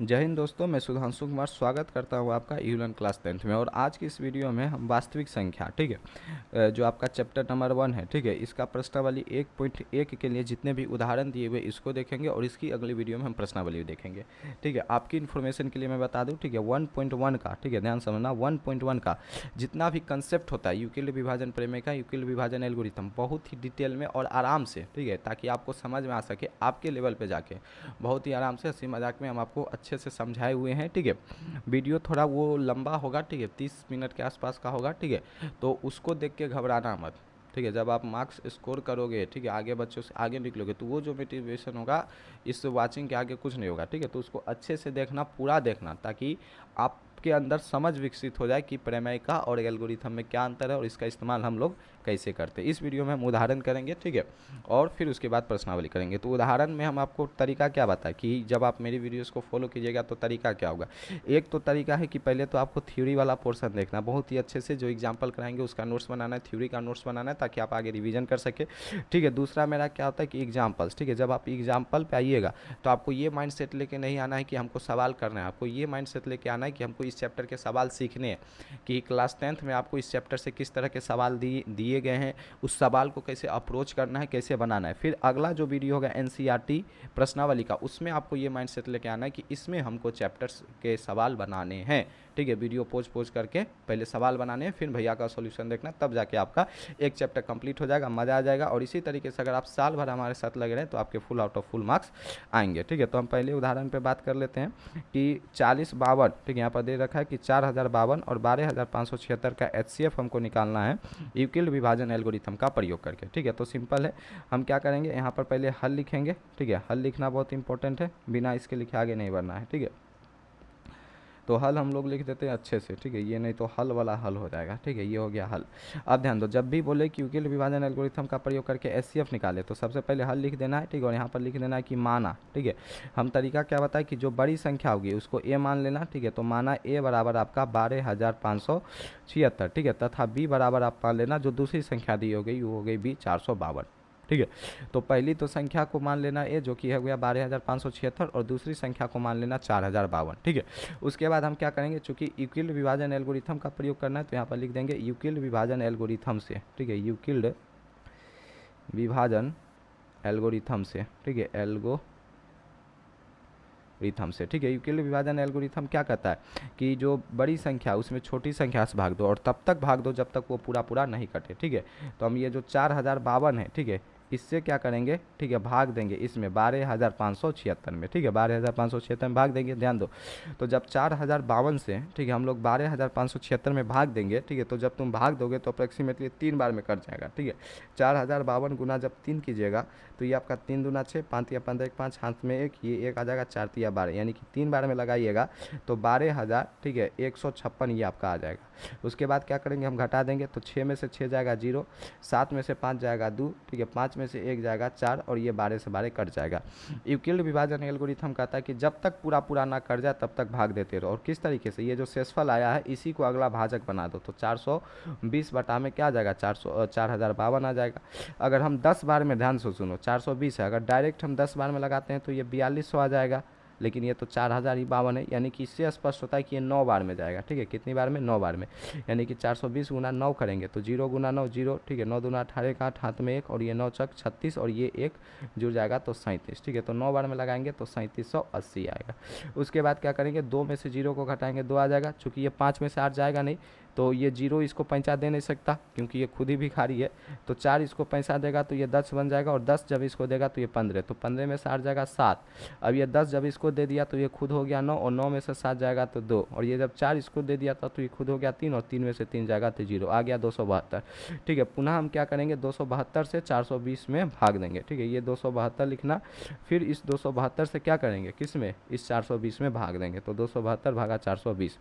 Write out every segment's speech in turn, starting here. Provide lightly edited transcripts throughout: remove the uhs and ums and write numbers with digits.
जय हिंद दोस्तों, मैं सुधांशु कुमार स्वागत करता हूं आपका ईलर्न क्लास 10th में। और आज की इस वीडियो में हम वास्तविक संख्या, ठीक है, जो आपका चैप्टर नंबर 1 है, ठीक है, इसका प्रश्नावली 1.1 के लिए जितने भी उदाहरण दिए हुए इसको देखेंगे और इसकी अगली वीडियो में हम प्रश्नावली भी देखेंगे। ठीक है, आपकी इन्फॉर्मेशन के लिए मैं बता दूं, ठीक है, 1.1 का, ठीक है, ध्यान समझना, 1.1 का जितना भी कंसेप्ट होता है यूक्लिड विभाजन प्रमेय का, यूक्लिड विभाजन एल्गोरिथम, बहुत ही डिटेल में और आराम से, ठीक है, ताकि आपको समझ में आ सके आपके लेवल पे जाके बहुत ही आराम से हंसी मजाक में हम आपको अच्छे से समझाए हुए हैं। ठीक है, वीडियो थोड़ा वो लंबा होगा, ठीक है, 30 मिनट के आसपास का होगा। ठीक है, तो उसको देख के घबराना मत। ठीक है, जब आप मार्क्स स्कोर करोगे, ठीक है, आगे बच्चों से आगे निकलोगे, तो वो जो मोटिवेशन होगा इस वाचिंग के आगे कुछ नहीं होगा। ठीक है, तो उसको अच्छे से देखना, पूरा देखना, ताकि आपके अंदर समझ विकसित हो जाए कि प्रमेय का और एल्गोरिथम में क्या अंतर है और इसका इस्तेमाल हम लोग कैसे करते हैं। इस वीडियो में हम उदाहरण करेंगे, ठीक है, और फिर उसके बाद प्रश्नावली करेंगे। तो उदाहरण में हम आपको तरीका क्या बताएं कि जब आप मेरी वीडियोस को फॉलो कीजिएगा तो तरीका क्या होगा। एक तो तरीका है कि पहले तो आपको थ्योरी वाला पोर्शन देखना बहुत ही अच्छे से, जो एग्जाम्पल कराएंगे उसका नोट्स बनाना है, थ्योरी का नोट्स बनाना है, ताकि आप आगे रिवीजन कर सके। ठीक है, दूसरा मेरा क्या होता है कि एग्जाम्पल्स, ठीक है, जब आप एग्जाम्पल पे आइएगा तो आपको ये माइंड सेट लेके नहीं आना है कि हमको सवाल करना है, आपको ये माइंड सेट लेके आना है कि हमको इस चैप्टर के सवाल सीखने हैं, कि क्लास 10th में आपको इस चैप्टर से किस तरह के सवाल दिए गए हैं, उस सवाल को कैसे अप्रोच करना है, कैसे बनाना है। फिर अगला जो वीडियो होगा एनसीईआरटी प्रश्नावली का, उसमें आपको ये माइंडसेट लेके आना है कि इसमें हमको चैप्टर्स के सवाल बनाने हैं। ठीक है, वीडियो पोज करके पहले सवाल बनाने हैं, फिर भैया का सॉल्यूशन देखना, तब जाके आपका एक चैप्टर कंप्लीट हो जाएगा, मज़ा आ जाएगा। और इसी तरीके से अगर आप साल भर हमारे साथ लगे रहें तो आपके full out of full marks आएंगे। ठीक है, तो हम पहले उदाहरण पर बात कर लेते हैं कि 4052, ठीक है, यहाँ पर दे रखा है कि 4052 और 12576 का HCF हमको निकालना है यूक्लिड विभाजन एल्गोरिथम का प्रयोग करके। ठीक है, तो सिंपल है, हम क्या करेंगे, यहाँ पर पहले हल लिखेंगे। ठीक है, हल लिखना बहुत इंपॉर्टेंट है, बिना इसके लिखे आगे नहीं बढ़ना है। ठीक है, तो हल हम लोग लिख देते हैं अच्छे से। ठीक है, ये नहीं तो हल वाला हल हो जाएगा। ठीक है, ये हो गया हल। अब ध्यान दो, जब भी बोले कि यूक्लिड विभाजन एल्गोरिथम का प्रयोग करके HCF निकाले तो सबसे पहले हल लिख देना है। ठीक है, और यहाँ पर लिख देना है कि माना। ठीक है, हम तरीका क्या बताए कि जो बड़ी संख्या होगी उसको A मान लेना। ठीक है, तो माना A बराबर आपका 12576। ठीक है, तथा B बराबर आप मान लेना जो दूसरी संख्या दी हो गई वो हो गई B 452। ठीक है, तो पहली तो संख्या को मान लेना ए, जो कि है गया 12576, और दूसरी संख्या को मान लेना 4052। ठीक है, उसके बाद हम क्या करेंगे, चूंकि यूक्लिड विभाजन एल्गोरिथम का प्रयोग करना है तो यहाँ पर लिख देंगे यूक्लिड विभाजन एल्गोरिथम से। ठीक है, यूक्लिड विभाजन एल्गोरिथम से। ठीक है, एल्गोरिथम से। ठीक है, यूक्लिड विभाजन एल्गोरिथम क्या कहता है कि जो बड़ी संख्या उसमें छोटी संख्या से भाग दो, और तब तक भाग दो जब तक वो पूरा पूरा नहीं कटे। ठीक है, तो हम ये जो 4052 है, ठीक है, इससे क्या करेंगे, ठीक है, भाग देंगे इसमें 12576 में। ठीक है, 12576 में भाग देंगे। ध्यान दो, तो जब 4052 से, ठीक है, हम लोग 12576 में भाग देंगे, ठीक है, तो जब तुम भाग दोगे तो अप्रोक्सीमेटली 3 बार में कट जाएगा। ठीक है, 4052 गुना जब 3 कीजिएगा तो ये आपका 3 दूना 6, 5 या 15 1 5, हाथ में एक, ये एक आ जाएगा, 4 या 12, यानी कि 3 बार में लगाइएगा तो 12000, ठीक है, 156 ये आपका आ जाएगा। उसके बाद क्या करेंगे, हम घटा देंगे तो 6 में से 6 जाएगा 0, 7 में से 5 जाएगा 2, ठीक है, 5 में से 1 जाएगा 4, और ये 12 से 12 कट जाएगा। यूक्लिड विभाजन एल्गोरिथम कहता है कि जब तक पूरा पूरा ना कट जाए तब तक भाग देते रहो। और किस तरीके से, ये जो शेषफल आया है इसी को अगला भाजक बना दो, तो 420 बटा में क्या आ जाएगा, 4052 आ जाएगा। अगर हम 10 बार में, ध्यान से सुनो, 420 है, अगर डायरेक्ट हम 10 बार में लगाते हैं तो ये 4200 आ जाएगा, लेकिन ये तो 4052 है, यानी कि इससे स्पष्ट होता है कि ये 9 बार में जाएगा। ठीक है, कितनी बार में, 9 बार में, यानी कि 420 गुना 9 करेंगे तो 0 गुना 9 0। ठीक है, 9 दूना 18 का 8, हाथ में 1, और ये 9 चक 36, और ये 1 जुड़ जाएगा तो 37। ठीक है, तो 9 बार में लगाएंगे तो 3780 आएगा। उसके बाद क्या करेंगे, 2 में से 0 को घटाएंगे, 2 आ जाएगा। चूँकि ये 5 में से 8 जाएगा नहीं तो ये 0 इसको पैंचा दे नहीं सकता क्योंकि ये खुद ही भिखारी है, तो 4 इसको पैंसा देगा तो ये 10 बन जाएगा, और 10 जब इसको देगा तो ये 15, तो 15 में से 8 जाएगा 7। अब ये 10 जब इसको दे दिया तो ये खुद हो गया 9, और 9 में से 7 जाएगा तो 2, और ये जब 4 इसको दे दिया था तो ये खुद हो गया 3, और 3 में से 3 जाएगा तो 0, आ गया 272। ठीक है, पुनः हम क्या करेंगे, 272 से 420 में भाग देंगे। ठीक है, ये 272 लिखना, फिर इस 272 से क्या करेंगे, किस में, इस 420 में भाग देंगे, तो 272 भागा 420।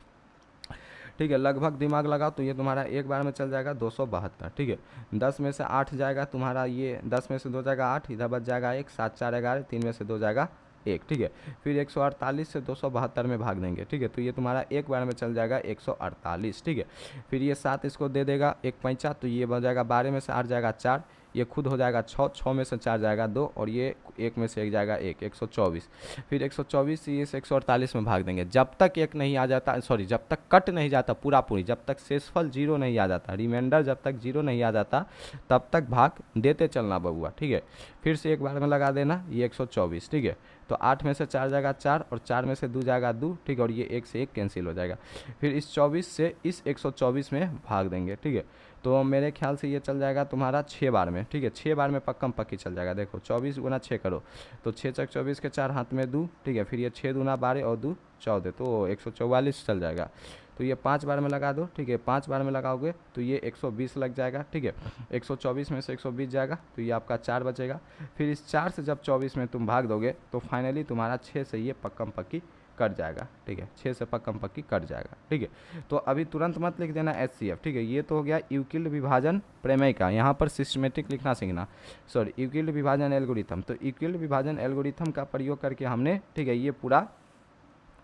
ठीक है, लगभग दिमाग लगाओ तो ये तुम्हारा एक बार में चल जाएगा 272। ठीक है, 10 में से 8 जाएगा तुम्हारा, ये 10 में से 2 जाएगा 8, इधर बच जाएगा 1, 7 4 11, 3 में से 2 जाएगा 1। ठीक है, फिर 148 से 272 में भाग देंगे। ठीक है, तो ये तुम्हारा एक बार में चल जाएगा 148। ठीक है, फिर ये 7 इसको दे देगा, 1 पैंचा, तो ये बन जाएगा 12 में से 8 जाएगा 4, ये खुद हो जाएगा 6, 6 में से 4 जाएगा 2 और ये 1 में से 1 जाएगा 1, 124। फिर 124 से इस 148 में भाग देंगे, जब तक एक नहीं आ जाता, सॉरी जब तक कट नहीं जाता पूरा पूरी, जब तक शेषफल 0 नहीं आ जाता, रिमाइंडर जब तक 0 नहीं आ जाता तब तक भाग देते चलना बबुआ, ठीक है। फिर से एक बार में लगा देना ये 124, ठीक है। तो 8 में से 4 जाएगा 4 और 4 में से 2 जाएगा 2, ठीक है, और ये 1 से 1 कैंसिल हो जाएगा। फिर इस 24 से इस 124 में भाग देंगे, ठीक है। तो मेरे ख्याल से ये चल जाएगा तुम्हारा 6 बार में, ठीक है, 6 बार में पक्कम पक्की चल जाएगा। देखो 24 गुना 6 करो तो 6 चक 24 के 4 हाथ में 2, ठीक है। फिर ये 6 दूना 12 और 2 14, तो 144 चल जाएगा। तो ये 5 बार में लगा दो, ठीक है, 5 बार में लगाओगे तो ये 120 लग जाएगा, ठीक है। 124 में से 120 जाएगा तो ये आपका 4 बचेगा। फिर इस 4 से जब 24 में तुम भाग दोगे तो फाइनली तुम्हारा 6 से ये पक्कम पक्की कट जाएगा, ठीक है, 6 से पक्कम पक्की कट जाएगा, ठीक है। तो अभी तुरंत मत लिख देना HCF, ठीक है। ये तो हो गया यूक्लिड विभाजन प्रमेय का, यहाँ पर सिस्टमेटिक लिखना सीखना, सॉरी यूक्लिड विभाजन एल्गोरिथम। तो यूक्लिड विभाजन एल्गोरिथम का प्रयोग करके हमने, ठीक है, ये पूरा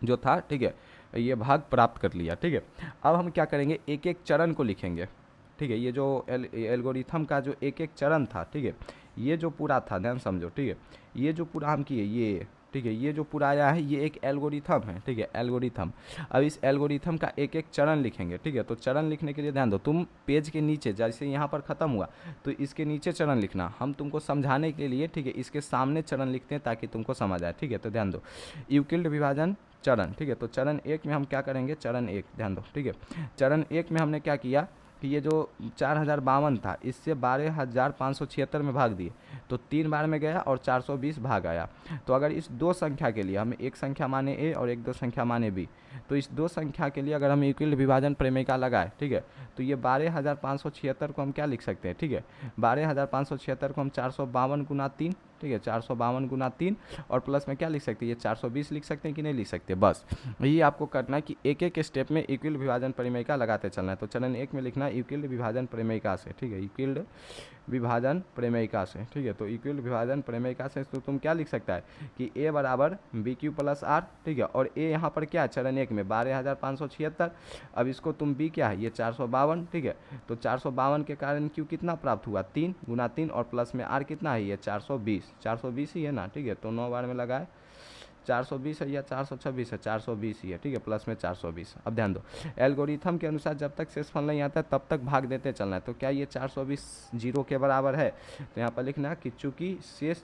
जो था, ठीक है, ये भाग प्राप्त कर लिया, ठीक है। अब हम क्या करेंगे, एक एक चरण को लिखेंगे, ठीक है। ये जो एल्गोरिथम का जो एक एक चरण था, ठीक है, ये जो पूरा था, ध्यान समझो, ठीक है, ये जो पूरा हम किए ये, ठीक है, ये जो पूरा आया है ये एक एल्गोरिथम है, ठीक है, एल्गोरिथम। अब इस एल्गोरिथम का एक एक चरण लिखेंगे, ठीक है। तो चरण लिखने के लिए ध्यान दो, तुम पेज के नीचे जैसे यहाँ पर ख़त्म हुआ तो इसके नीचे चरण लिखना, हम तुमको समझाने के लिए, ठीक है, इसके सामने चरण लिखते हैं ताकि तुमको समझ आए, ठीक है। तो ध्यान दो, यूक्लिड विभाजन चरण, ठीक है। तो चरण 1 में हम क्या करेंगे, चरण 1 ध्यान दो, ठीक है। चरण 1 में हमने क्या किया कि ये जो 4052 था इससे 12576 में भाग दिए तो 3 बार में गया और 420 भाग आया। तो अगर इस दो संख्या के लिए हम एक संख्या माने A और एक दो संख्या माने B, तो इस दो संख्या के लिए अगर हम यूक्लिड विभाजन प्रमेय लगाए, ठीक है, तो ये 12576 को हम क्या लिख सकते हैं, ठीक है, 12576 को हम 452 गुना 3, ठीक है, 452 गुना 3 और प्लस में क्या लिख सकते हैं, ये 420 लिख सकते हैं कि नहीं लिख सकते। बस यही आपको करना है कि एक एक स्टेप में यूक्लिड विभाजन प्रमेय लगाते चलना है। तो चरण 1 में लिखना है यूक्लिड विभाजन प्रमेय से, ठीक है, यूक्लिड विभाजन प्रमेय से, ठीक है। तो यूक्लिड विभाजन प्रमेय से तो तुम क्या लिख सकता है कि A बराबर BQ प्लस R, ठीक है, और A यहाँ पर क्या है चरण 1 में 12576। अब इसको तुम B क्या है ये 452, ठीक है। तो 452 के कारण Q कितना प्राप्त हुआ 3 गुना 3 और प्लस में R कितना है ये 420, 420 ही है ना, ठीक है। तो 9 बार में लगाए 420 है या 426 है, 420 ही है, ठीक है, प्लस में 420। अब ध्यान दो, एल्गोरिथम के अनुसार जब तक शेषफल नहीं आता है तब तक भाग देते चलना है। तो क्या ये 420 जीरो के बराबर है, तो यहाँ पर लिखना कि चूंकि शेष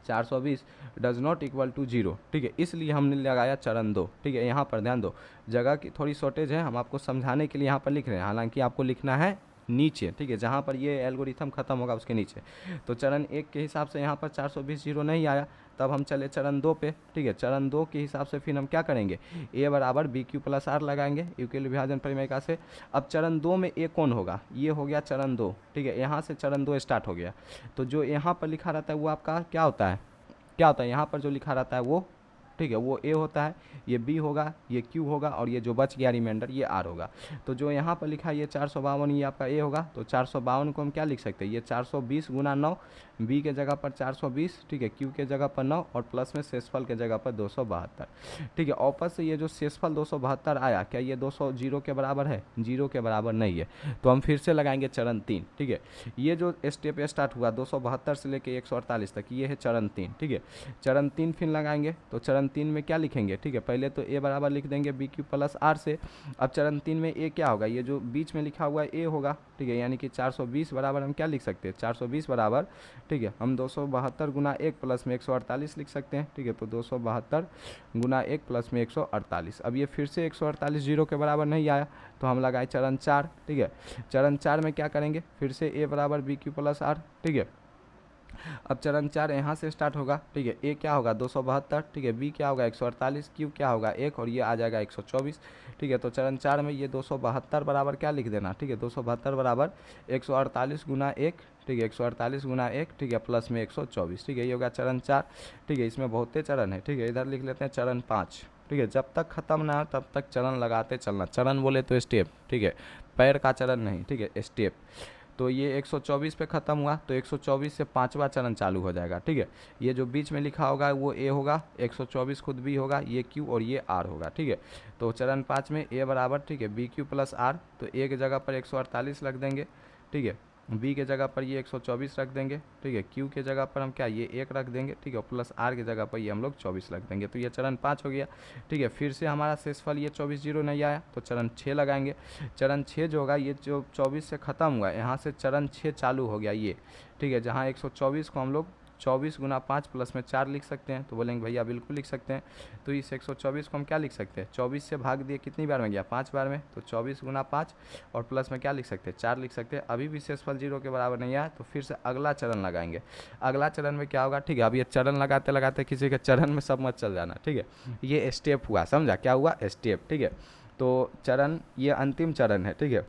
420 डज नॉट इक्वल टू 0, ठीक है, इसलिए हमने लगाया चरण 2, ठीक है। यहाँ पर ध्यान दो, जगह की थोड़ी शॉर्टेज है, हम आपको समझाने के लिए यहाँ पर लिख रहे हैं, हालांकि आपको लिखना है नीचे, ठीक है, जहाँ पर ये एल्गोरिथम खत्म होगा उसके नीचे। तो चरण 1 के हिसाब से यहाँ पर 420 जीरो नहीं आया, तब हम चले चरण 2 पे, ठीक है। चरण 2 के हिसाब से फिर हम क्या करेंगे, A बराबर BQ प्लस R लगाएंगे यूक्लिड विभाजन प्रमेय से। अब चरण 2 में A कौन होगा, ये हो गया चरण 2, ठीक है, यहाँ से चरण 2 स्टार्ट हो गया। तो जो यहाँ पर लिखा रहता है वो आपका क्या होता है, यहाँ पर जो लिखा रहता है वो, ठीक है, वो A होता है, ये B होगा, ये Q होगा और ये जो बच गया रिमाइंडर ये R होगा। तो जो यहाँ पर लिखा है ये 452 ये आपका A होगा। तो 452 को हम क्या लिख सकते हैं, ये 420 गुना 9, B के जगह पर 420, ठीक है, Q के जगह पर 9 और प्लस में शेषफल के जगह पर 272, ठीक है। वापस से ये जो शेषफल 272 आया, क्या ये 200 जीरो के बराबर है, जीरो के बराबर नहीं है। तो हम फिर से लगाएंगे चरण 3, ठीक है। ये जो स्टेप स्टार्ट हुआ 272 से लेकर 148 तक, ये है चरण 3, ठीक है। चरण 3 फिर लगाएंगे, तो चरण 3 में क्या लिखेंगे, ठीक है, पहले तो A बराबर लिख देंगे BQ प्लस R से। अब चरण 3 में A क्या होगा, ये जो बीच में लिखा हुआ है A होगा, ठीक है, यानी कि 420 बराबर हम क्या लिख सकते हैं, 420 बराबर, ठीक है, हम 272 गुना 1 प्लस में 148 लिख सकते हैं, ठीक है। तो 272 गुना 1 प्लस में 148। अब ये फिर से 148 जीरो के बराबर नहीं आया तो हम लगाए चरण 4, ठीक है। चरण 4 में क्या करेंगे, फिर से A बराबर BQ प्लस R, ठीक है। अब चरण 4 यहाँ से स्टार्ट होगा, ठीक है, A क्या होगा 272, ठीक है, B क्या होगा 148, Q क्या होगा 1 और ये आ जाएगा 124, ठीक है। तो चरण 4 में ये 272 बराबर क्या लिख देना, ठीक है, 272 बराबर 148 गुना 1, ठीक है, 148 गुना 1, ठीक है, प्लस में 124, ठीक है, ये होगा चरण 4, ठीक है। इसमें बहुते चरण है, ठीक है, इधर लिख लेते हैं चरण 5, ठीक है। जब तक खत्म ना हो तब तक चरण लगाते चलना, चरण बोले तो स्टेप, ठीक है, पैर का चरण नहीं, ठीक है, स्टेप। तो ये 124 पे ख़त्म हुआ तो 124 से 5वां चरण चालू हो जाएगा, ठीक है। ये जो बीच में लिखा होगा वो A होगा, 124 खुद B होगा, ये Q और ये R होगा, ठीक है। तो चरण 5 में A बराबर, ठीक है, BQ प्लस R, तो A की जगह पर 148 लग देंगे, ठीक है, बी के जगह पर ये 124 रख देंगे, ठीक है। क्यू के जगह पर हम क्या ये 1 रख देंगे, ठीक है, प्लस आर के जगह पर ये हम लोग 24 रख देंगे। तो ये चरण 5 हो गया, ठीक है। फिर से हमारा शेषफल ये 24 जीरो नहीं आया तो चरण 6 लगाएंगे। चरण 6 जो होगा ये जो 24 से ख़त्म हुआ, यहाँ से चरण 6 चालू हो गया ये, ठीक है, जहाँ 124 को हम लोग 24 गुना 5 प्लस में 4 लिख सकते हैं। तो बोलेंगे भैया बिल्कुल लिख सकते हैं। तो इस 124 को हम क्या लिख सकते हैं, 24 से भाग दिए कितनी बार में गया, 5 बार में, तो 24 गुना 5 और प्लस में क्या लिख सकते हैं, 4 लिख सकते हैं। अभी भी शेषफल जीरो के बराबर नहीं आया तो फिर से अगला चरण लगाएंगे। अगला चरण में क्या होगा, ठीक है। अब ये चरण लगाते लगाते किसी के चरण में सब मत चल जाना, ठीक है। ये स्टेप हुआ, समझा, क्या हुआ, स्टेप, ठीक है। तो चरण ये अंतिम चरण है, ठीक है।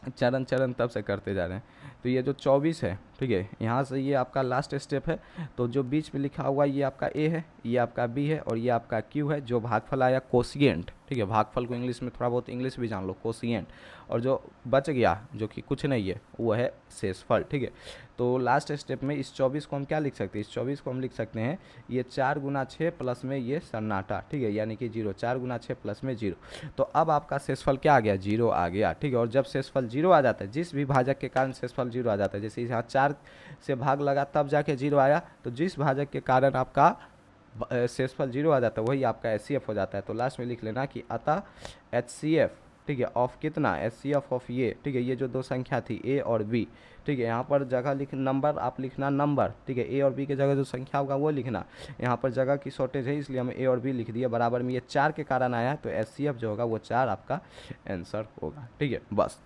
चरण चरण तब से करते जा रहे हैं। तो ये जो 24 है, ठीक है, यहाँ से ये आपका लास्ट स्टेप है। तो जो बीच में लिखा हुआ ये आपका ए है, ये आपका बी है और ये आपका क्यू है। जो भागफल आया कोशिएंट, ठीक है, भागफल को इंग्लिश में थोड़ा बहुत इंग्लिश भी जान लो, कोशिएंट। और जो बच गया जो कि कुछ नहीं है वो है शेषफल, ठीक है। तो लास्ट स्टेप में इस 24 को हम क्या लिख सकते हैं, इस 24 को हम लिख सकते हैं ये 4 गुना 6 प्लस में ये सन्नाटा, ठीक है, यानी कि 0, 4 गुना 6 प्लस में 0। तो अब आपका शेषफल क्या आ गया, 0 आ गया, ठीक है। और जब शेषफल 0 आ जाता है, जिस भी भाजक के कारण शेषफल 0 आ जाता है, जैसे यहाँ 4 से भाग लगा तब जाके 0 आया, तो जिस भाजक के कारण आपका शेषफल 0 आ जाता है वही आपका HCF हो जाता है। तो लास्ट में लिख लेना कि अतः HCF, ठीक है, ऑफ कितना, HCF ऑफ ये, ठीक है, ये जो दो संख्या थी A और B, ठीक है। यहाँ पर जगह लिख नंबर आप लिखना नंबर, ठीक है। A और B के जगह जो संख्या होगा वो लिखना। यहाँ पर जगह की शॉर्टेज है इसलिए हमें A और B लिख दिया। बराबर में ये 4 के कारण आया तो HCF जो होगा वो 4 आपका आंसर होगा, ठीक है, बस,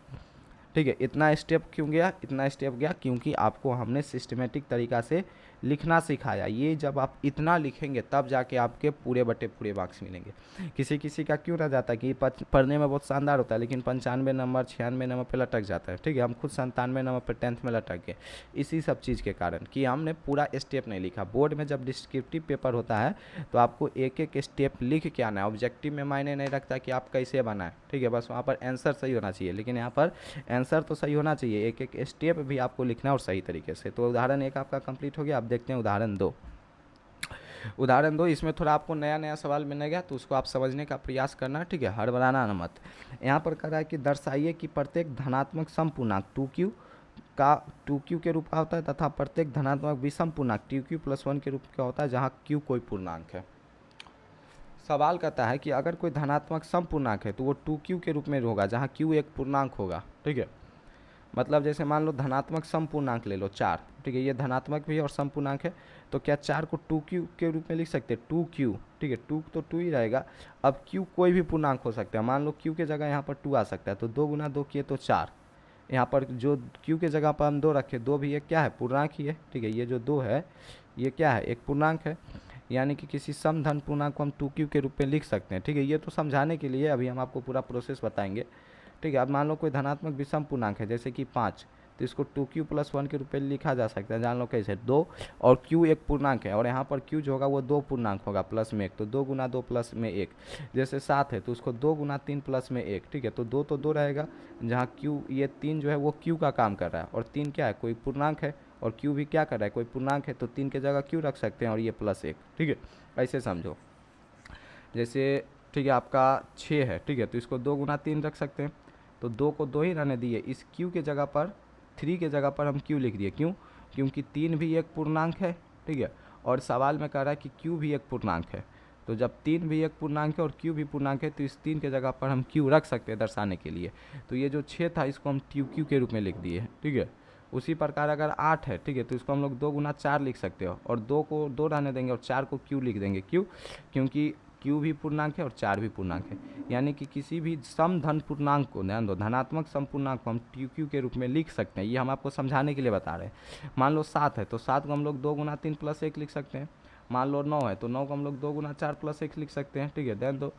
ठीक है। इतना स्टेप क्यों गया, इतना स्टेप गया क्योंकि आपको हमने सिस्टमेटिक तरीक़ा से लिखना सिखाया। ये जब आप इतना लिखेंगे तब जाके आपके पूरे बटे पूरे मार्क्स मिलेंगे। किसी किसी का क्यों रह जाता है कि पढ़ने में बहुत शानदार होता है लेकिन 95 नंबर 96 नंबर पे लटक जाता है, ठीक है। हम खुद 97 नंबर पर 10th में लटक गए इसी सब चीज़ के कारण कि हमने पूरा स्टेप नहीं लिखा। बोर्ड में जब डिस्क्रिप्टिव पेपर होता है तो आपको एक एक स्टेप लिख के आना है। ऑब्जेक्टिव में मायने नहीं रखता कि आप कैसे बनाएं, ठीक है, बस वहाँ पर आंसर सही होना चाहिए। लेकिन यहाँ पर आंसर तो सही होना चाहिए, एक एक स्टेप भी आपको लिखना है और सही तरीके से। तो उदाहरण 1 आपका कंप्लीट हो गया। आप देखते हैं उदाहरण 2। उदाहरण 2 इसमें थोड़ा आपको नया नया सवाल मिलेगा तो उसको आप समझने का प्रयास करना, ठीक है, हड़बड़ाना न मत। यहाँ पर कह रहा है कि दर्शाइए कि प्रत्येक धनात्मक समपूर्णांक 2q का 2q के रूप का होता है तथा प्रत्येक धनात्मक विषम पूर्णांक 2q + 1 के रूप का होता है जहाँ q कोई पूर्णांक है। सवाल कहता है कि अगर कोई धनात्मक समपूर्णांक है तो वो 2q के रूप में होगा जहाँ q एक पूर्णांक होगा, ठीक है। मतलब जैसे मान लो धनात्मक समपूर्णांक ले लो 4, ठीक है, ये धनात्मक भी है और समपूर्णांक है। तो क्या 4 को 2q के रूप में लिख सकते हैं, 2q, ठीक है, 2 तो 2 ही रहेगा। अब q कोई भी पूर्णांक हो सकता है, मान लो q के जगह यहाँ पर 2 आ सकता है तो 2 गुना 2 किए तो 4। यहाँ पर जो q के जगह पर हम 2 रखे, 2 भी एक क्या है, पूर्णांक ही है, ठीक है। ये जो 2 है ये क्या है, एक पूर्णांक है, यानी कि किसी समधन पूर्णांक को हम 2q के रूप में लिख सकते हैं, ठीक है। ये तो समझाने के लिए, अभी हम आपको पूरा प्रोसेस बताएंगे, ठीक है। अब मान लो कोई धनात्मक विषम पूर्णांक है जैसे कि 5, तो इसको 2q + 1 के रूप में लिखा जा सकता है। जान लो कैसे, 2 और q एक पूर्णांक है और यहाँ पर q जो होगा वो 2 पूर्णांक होगा प्लस में 1, तो 2 गुना 2 प्लस में 1। जैसे 7 है तो उसको 2 गुना 3 प्लस में 1, ठीक है, तो 2 तो 2 रहेगा, जहाँ q ये 3 जो है वो q का काम कर रहा है और 3 क्या है, कोई पूर्णांक है और q भी क्या कर रहा है, कोई पूर्णांक है, तो 3 के जगह q रख सकते हैं और ये +1, ठीक है। ऐसे समझो, जैसे ठीक है आपका 6 है, ठीक है, तो इसको 2 गुना 3 रख सकते हैं, तो 2 को 2 ही रहने दिए। इस q के जगह पर 3 के जगह पर हम q लिख दिए, क्यों, क्योंकि 3 भी एक पूर्णांक है, ठीक है, और सवाल में कह रहा है कि q भी एक पूर्णांक है। तो जब 3 भी एक पूर्णांक है और q भी पूर्णांक है तो इस 3 के जगह पर हम q रख सकते हैं दर्शाने के लिए। तो ये जो 6 था इसको हम 2q के रूप में लिख दिए, ठीक है। उसी प्रकार अगर 8 है, ठीक है, तो इसको हम लोग 2 गुना 4 लिख सकते हो और 2 को 2 रहने देंगे और 4 को q लिख देंगे, क्यों, क्योंकि q भी पूर्णांक है और 4 भी पूर्णांक है। यानी कि किसी भी समधन पूर्णांक को, ध्यान दो, धनात्मक समपूर्णांक को हम 2q के रूप में लिख सकते हैं। ये हम आपको समझाने के लिए बता रहे हैं। मान लो 7 है तो 7 को हम लोग 2 गुना 3 + 1 लिख सकते हैं। मान लो 9 है तो 9 को हम लोग 2 गुना 4 + 1 लिख सकते हैं, ठीक है। ध्यान दो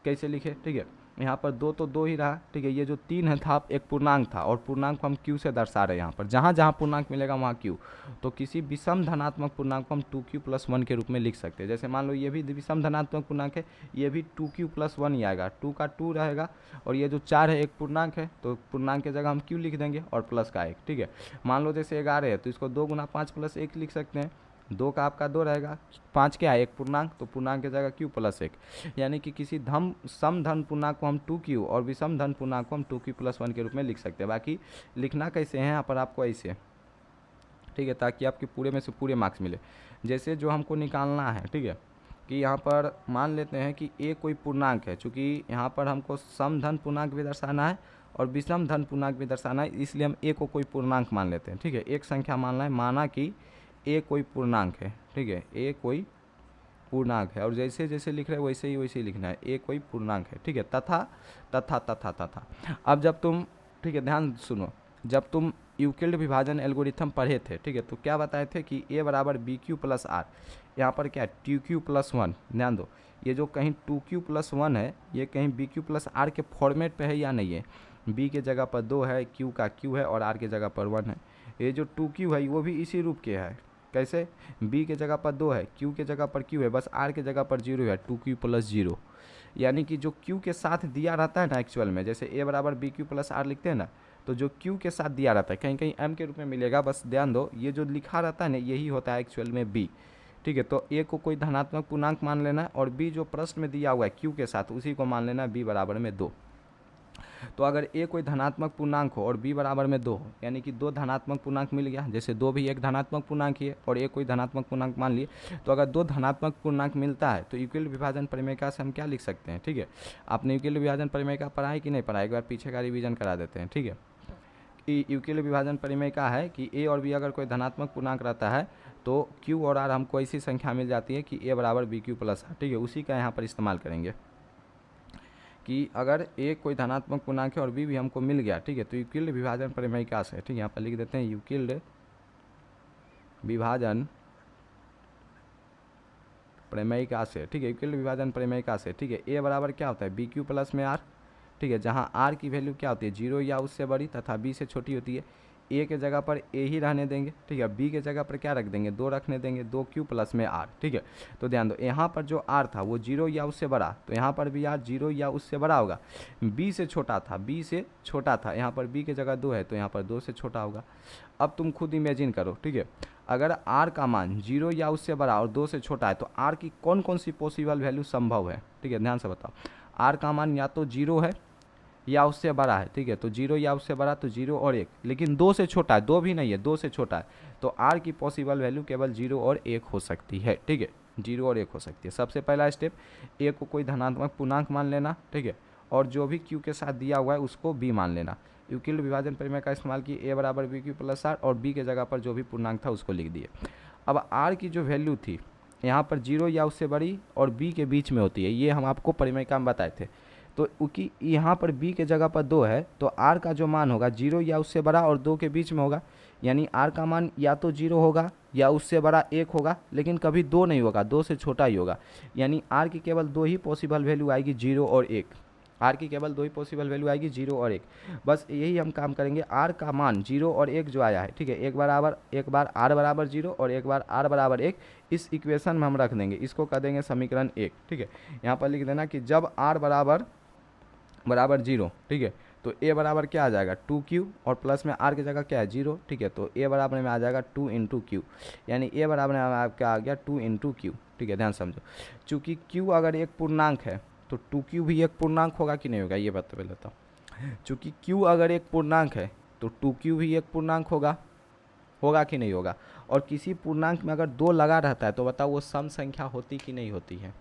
कैसे लिखे, ठीक है। यहाँ पर 2 तो 2 ही रहा, ठीक है। ये जो 3 है था एक पूर्णांक था और पूर्णांक को हम q से दर्शा रहे हैं। यहाँ पर जहाँ जहाँ पूर्णांक मिलेगा वहाँ q, तो किसी विषम धनात्मक पूर्णांक को हम 2q + 1 के रूप में लिख सकते हैं। जैसे मान लो ये भी विषम धनात्मक पूर्णांक है, ये भी 2q + 1 ही आएगा, 2 का 2 रहेगा और ये जो 4 है एक पूर्णांक है तो पूर्णांक की जगह हम q लिख देंगे और प्लस का 1, ठीक है। मान लो जैसे 11 है तो इसको 2 गुना 5 + 1 लिख सकते हैं। 2 का आपका 2 रहेगा, 5 क्या है एक पूर्णांक, तो पूर्णांक की जगह q प्लस 1, यानी कि किसी सम धन पूर्णांक को हम 2q और विषम धन पूर्णांक को हम 2q प्लस 1 के रूप में लिख सकते हैं। बाकी लिखना कैसे है यहाँ पर आपको ऐसे, ठीक है, ताकि आपके पूरे में से पूरे मार्क्स मिले। जैसे जो हमको निकालना है, ठीक है, कि यहाँ पर मान लेते हैं कि a कोई पूर्णांक है, चूँकि यहाँ पर हमको सम धन पूर्णांक भी दर्शाना है और विषम धन पूर्णांक भी दर्शाना है, इसलिए हम a को कोई पूर्णांक मान लेते हैं। ठीक है, एक संख्या मानना है, माना कि a कोई पूर्णांक है। ठीक है, a कोई पूर्णांक है, और जैसे जैसे लिख रहे हैं वैसे ही लिखना है, a कोई पूर्णांक है। ठीक है, तथा तथा तथा तथा। अब जब तुम, ठीक है ध्यान सुनो, जब तुम यूक्लिड विभाजन एल्गोरिथम पढ़े थे, ठीक है, तो क्या बताए थे कि a बराबर बी क्यू प्लस आर, यहाँ पर क्या है टू क्यू प्लस 1। ध्यान दो, ये जो कहीं 2q प्लस 1 है, ये कहीं bq प्लस आर के फॉर्मेट पे है या नहीं है। b के जगह पर 2 है, q का q है और r के जगह पर 1 है। ये जो 2q है वो भी इसी रूप के है। कैसे, b के जगह पर 2 है, q के जगह पर q है, बस r के जगह पर 0 है, 2q प्लस 0। यानी कि जो q के साथ दिया रहता है ना एक्चुअल में, जैसे a बराबर बी क्यू प्लस आर लिखते हैं ना, तो जो q के साथ दिया रहता है कहीं कहीं m के रूप में मिलेगा, बस ध्यान दो, ये जो लिखा रहता है ना यही होता है एक्चुअल में b। ठीक है, तो a को कोई धनात्मक पूर्णांक मान लेना है और b जो प्रश्न में दिया हुआ है q के साथ उसी को मान लेना है b बराबर में 2। तो अगर a कोई धनात्मक पूर्णांक हो और b बराबर में 2 हो, यानी कि 2 धनात्मक पूर्णांक मिल गया, जैसे 2 भी एक धनात्मक पूर्णांक ही है और a कोई धनात्मक पूर्णांक मान लिए, तो अगर 2 धनात्मक पूर्णांक मिलता है तो यूक्लिड विभाजन प्रमेय से हम क्या लिख सकते हैं। ठीक है, आपने यूक्लिड विभाजन प्रमेय पढ़ा है कि नहीं पढ़ा, एक बार पीछे का रिवीजन करा देते हैं। ठीक है, यूक्लिड विभाजन प्रमेय का है कि a और b अगर कोई धनात्मक पूर्णांक रहता है तो q और r हमको ऐसी संख्या मिल जाती है कि a बराबर बी क्यू प्लस आर। ठीक है, उसी का यहाँ पर इस्तेमाल करेंगे कि अगर a कोई धनात्मक पूर्णांक है और b भी हमको मिल गया, ठीक है, तो यूक्लिड विभाजन प्रमेय का से, ठीक है, यहाँ पर लिख देते हैं यूक्लिड विभाजन प्रमेय का से। ठीक है, यूक्लिड विभाजन प्रमेय का से, ठीक है, a बराबर क्या होता है बी क्यू प्लस में r। ठीक है, जहाँ r की वैल्यू क्या होती है 0 या उससे बड़ी तथा b से छोटी होती है। a के जगह पर a ही रहने देंगे, ठीक है, b के जगह पर क्या रख देंगे 2 रखने देंगे, 2q प्लस में r। ठीक है, तो ध्यान दो यहाँ पर जो r था वो 0 या उससे बड़ा, तो यहाँ पर भी r 0 या उससे बड़ा होगा। b से छोटा था, b से छोटा था, यहाँ पर b के जगह 2 है तो यहाँ पर 2 से छोटा होगा। अब तुम खुद इमेजिन करो, ठीक है, अगर r का मान 0 या उससे बड़ा और 2 से छोटा है तो r की कौन कौन सी पॉसिबल वैल्यू संभव है। ठीक है, ध्यान से बताओ, r का मान या तो 0 है या उससे बड़ा है। ठीक है, तो 0 या उससे बड़ा तो 0 और 1, लेकिन 2 से छोटा है, 2 भी नहीं है 2 से छोटा है, तो r की पॉसिबल वैल्यू केवल 0 और 1 हो सकती है। ठीक है, 0 और 1 हो सकती है। सबसे पहला स्टेप a को कोई धनात्मक पूर्णांक मान लेना, ठीक है, और जो भी q के साथ दिया हुआ है उसको b मान लेना। यूक्लिड विभाजन प्रमेय का इस्तेमाल की a बराबर बी क्यू प्लस आर और b के जगह पर जो भी पूर्णांक था उसको लिख दिए। अब r की जो वैल्यू थी यहाँ पर 0 या उससे बड़ी और b के बीच में होती है, ये हम आपको प्रमेय का बताए थे। तो क्योंकि यहाँ पर b के जगह पर 2 है तो r का जो मान होगा 0 या उससे बड़ा और 2 के बीच में होगा, यानी r का मान या तो 0 होगा या उससे बड़ा 1 होगा, लेकिन कभी 2 नहीं होगा, 2 से छोटा ही होगा। यानी r की केवल 2 ही पॉसिबल वैल्यू आएगी, 0 और 1। r की केवल 2 ही पॉसिबल वैल्यू आएगी, 0 और 1। बस यही हम काम करेंगे। r का मान 0 और 1 जो आया है, ठीक है, एक बार r बराबर 0 और एक बार r बराबर 1, इस इक्वेशन में हम रख देंगे, इसको कर देंगे समीकरण 1। ठीक है, यहाँ पर लिख देना कि जब r बराबर 0, ठीक है, तो a बराबर क्या आ जाएगा 2q और प्लस में r की जगह क्या है 0। ठीक है, तो a बराबर में आ जाएगा 2 इंटू क्यू, यानी a बराबर में आपका आ गया 2 इंटू क्यू। ठीक है, ध्यान समझो, चूँकि q अगर एक पूर्णांक है तो 2q भी एक पूर्णांक होगा कि नहीं होगा, ये बात पहले लेता हूँ। चूँकि q अगर एक पूर्णांक है तो 2q भी एक पूर्णांक होगा कि नहीं होगा। और किसी पूर्णांक में अगर 2 लगा रहता है तो बताओ वो सम संख्या होती कि नहीं होती है।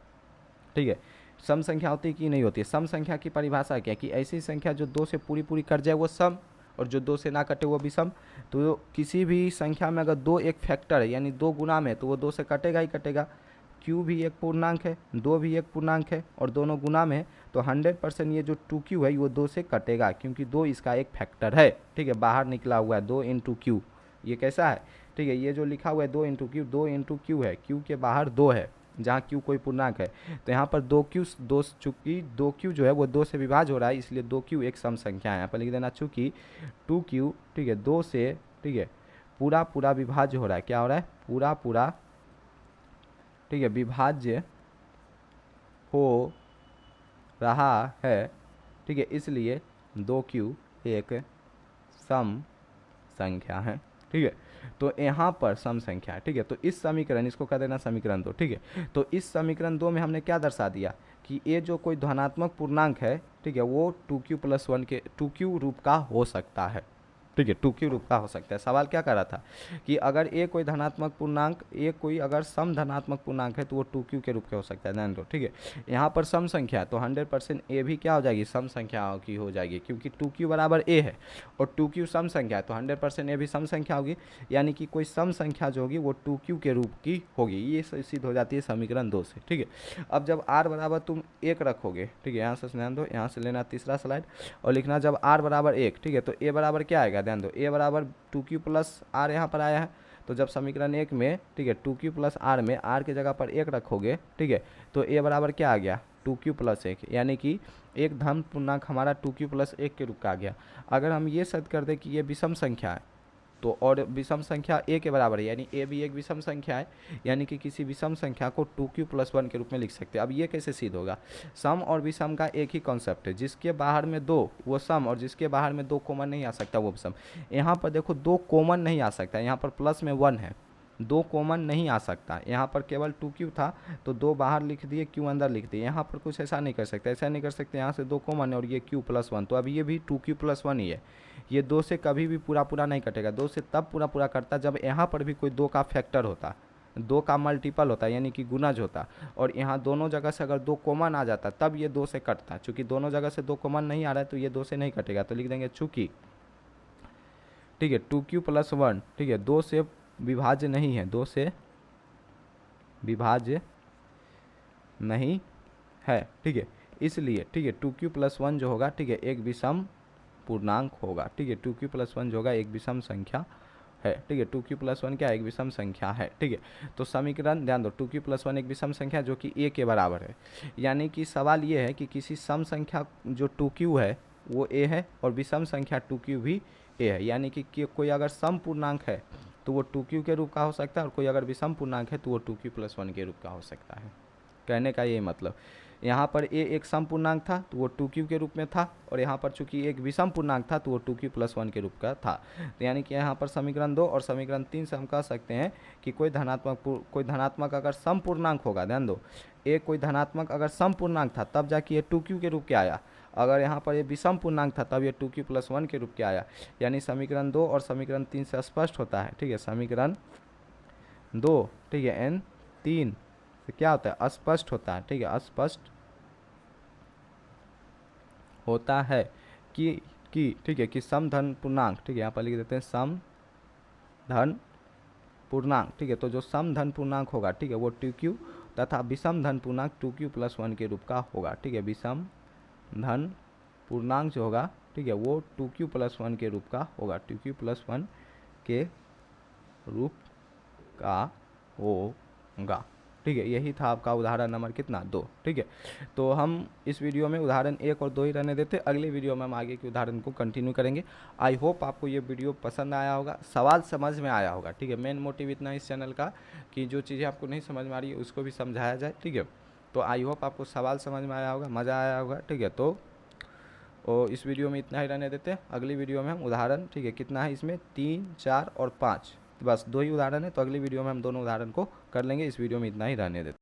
ठीक है, सम संख्या होती कि नहीं होती है। सम संख्या की परिभाषा क्या है कि ऐसी संख्या जो 2 से पूरी पूरी कट जाए वो सम, और जो 2 से ना कटे वो भी सम। तो किसी भी संख्या में अगर 2 एक फैक्टर है यानी 2 गुना में, तो वो 2 से कटेगा ही कटेगा। q भी एक पूर्णांक है, 2 भी एक पूर्णांक है और दोनों गुना में है, तो 100% ये जो 2q है वो 2 से कटेगा, क्योंकि 2 इसका एक फैक्टर है। ठीक है, बाहर निकला हुआ है 2 इंटू क्यू, ये कैसा है। ठीक है, ये जो लिखा हुआ है 2 इंटू क्यू, 2 इंटू क्यू है, क्यू के बाहर 2 है जहाँ q कोई पूर्णांक है, तो यहाँ पर 2q चूँकि 2q जो है वो 2 से विभाज्य हो रहा है, इसलिए 2q एक सम संख्या है। यहाँ पर लिख देना चूँकि 2q, ठीक है, 2 से, ठीक है, पूरा पूरा विभाज्य हो रहा है। क्या हो रहा है, पूरा पूरा, ठीक है, विभाज्य हो रहा है। ठीक है, इसलिए 2q एक सम संख्या है। ठीक है, तो यहाँ पर सम संख्या है, ठीक है। तो इस समीकरण, इसको कह देना समीकरण 2, ठीक है। तो इस समीकरण 2 में हमने क्या दर्शा दिया कि ये जो कोई धनात्मक पूर्णांक है, ठीक है, वो 2q+1 के 2q रूप का हो सकता है, ठीक है, 2q रूप का हो सकता है। सवाल क्या कर रहा था कि अगर ए कोई धनात्मक पूर्णांक, ए कोई अगर सम धनात्मक पूर्णांक है तो वो 2q के रूप के हो सकता है, ध्यान दो, ठीक है। यहाँ पर सम संख्या है तो 100% ए भी क्या हो जाएगी, सम संख्या की हो जाएगी, क्योंकि 2q बराबर ए है और 2q सम संख्या है तो 100% ए भी सम संख्या होगी, यानी कि कोई सम संख्या जो होगी वो 2q के रूप की होगी। ये सिद्ध हो जाती है समीकरण 2 से, ठीक है। अब जब r बराबर तुम 1 रखोगे, ठीक है, यहाँ से ध्यान दो, यहाँ से लेना तीसरा स्लाइड और लिखना जब r बराबर 1, ठीक है, तो a बराबर क्या आएगा, ध्यान दो, a बराबर 2q प्लस r यहाँ पर आया है। तो जब समीकरण 1 में, ठीक है, 2q प्लस r में r की जगह पर 1 रखोगे, ठीक है, तो a बराबर क्या आ गया, 2q प्लस 1, यानी कि एक धन पूर्णांक हमारा 2q प्लस 1 के रूप का आ गया। अगर हम ये सिद्ध कर दें कि ये विषम संख्या है तो, और विषम संख्या a के बराबर है, यानी a भी एक विषम संख्या है, यानी कि किसी विषम संख्या को 2q+1 के रूप में लिख सकते हैं। अब ये कैसे सिद्ध होगा, सम और विषम का एक ही कॉन्सेप्ट है, जिसके बाहर में 2 वो सम और जिसके बाहर में 2 कॉमन नहीं आ सकता वो विषम। यहाँ पर देखो 2 कॉमन नहीं आ सकता, यहाँ पर प्लस में 1 है, 2 कॉमन नहीं आ सकता। यहाँ पर केवल 2q था तो 2 बाहर लिख दिए, q अंदर लिख दिए। यहाँ पर कुछ ऐसा नहीं कर सकते, ऐसा नहीं कर सकते, यहाँ से 2 कॉमन है और ये q+1, तो अब ये भी 2q+1 ही है। ये 2 से कभी भी पूरा पूरा नहीं कटेगा, 2 से तब पूरा पूरा कटता जब यहाँ पर भी कोई 2 का फैक्टर होता, 2 का मल्टीपल होता, यानी कि गुणज होता, और यहाँ दोनों जगह से अगर 2 कॉमन आ जाता तब ये 2 से कटता। चूँकि दोनों जगह से 2 कॉमन नहीं आ रहा है तो ये 2 से नहीं कटेगा, तो लिख देंगे चूँकि, ठीक है, 2q+1, ठीक है, 2 से विभाज्य नहीं है, 2 से विभाज्य नहीं है, ठीक है, इसलिए, ठीक है, 2q+1 जो होगा, ठीक है, एक विषम पूर्णांक होगा, ठीक है, 2q+1 जो होगा एक विषम संख्या है, ठीक है, 2q+1 क्या एक विषम संख्या है, ठीक है। तो समीकरण ध्यान दो, 2q+1 एक विषम संख्या जो कि a के बराबर है, यानी कि सवाल ये है कि किसी सम संख्या जो 2q है वो a है और विषम संख्या 2q भी a है, यानी कि कोई अगर सम पूर्णांक है तो वो 2q के रूप का हो सकता है और कोई अगर विषम पूर्णांक है तो वो 2q+1 के रूप का हो सकता है। कहने का ये मतलब, यहाँ पर a एक सम पूर्णांक था तो वो 2q के रूप में था, और यहाँ पर चूंकि एक विषम पूर्णांक था तो वो 2q+1 के रूप का था। तो यानी कि यहाँ पर समीकरण 2 और समीकरण 3 से हम कह सकते हैं कि कोई धनात्मक अगर सम पूर्णांक होगा, ध्यान दो, एक कोई धनात्मक अगर सम पूर्णांक था तब जाके ये 2q के रूप के आया, अगर यहाँ पर ये विषम पूर्णांक था तब ये 2q+1 के रूप के आया। यानी समीकरण 2 और समीकरण 3 से स्पष्ट होता है, ठीक है, समीकरण 2, ठीक है, n 3 से क्या होता है, स्पष्ट होता है, ठीक है, स्पष्ट होता है कि ठीक है, कि सम धन पूर्णांक, ठीक है, यहाँ पर लिख देते हैं सम धन पूर्णांक, ठीक है, तो जो सम धन पूर्णांक होगा, ठीक है, वो 2q तथा विषम धन पूर्णांक 2q+1 के रूप का होगा, ठीक है, विषम धन पूर्णांक जो होगा, ठीक है, वो 2q+1 के रूप का होगा, 2q+1 के रूप का होगा, ठीक है। यही था आपका उदाहरण नंबर कितना, 2, ठीक है। तो हम इस वीडियो में उदाहरण 1 और 2 ही रहने देते, अगले वीडियो में हम आगे के उदाहरण को कंटिन्यू करेंगे। आई होप आपको ये वीडियो पसंद आया होगा, सवाल समझ में आया होगा, ठीक है। मेन मोटिव इतना इस चैनल का कि जो चीज़ें आपको नहीं समझ में आ रही है उसको भी समझाया जाए, ठीक है। तो आई होप आपको सवाल समझ में आया होगा, मज़ा आया होगा, ठीक है। तो इस वीडियो में इतना ही रहने देते हैं, अगली वीडियो में हम उदाहरण, ठीक है, कितना है इसमें 3, 4 और 5, बस 2 ही उदाहरण है, तो अगली वीडियो में हम दोनों उदाहरण को कर लेंगे। इस वीडियो में इतना ही रहने देते हैं।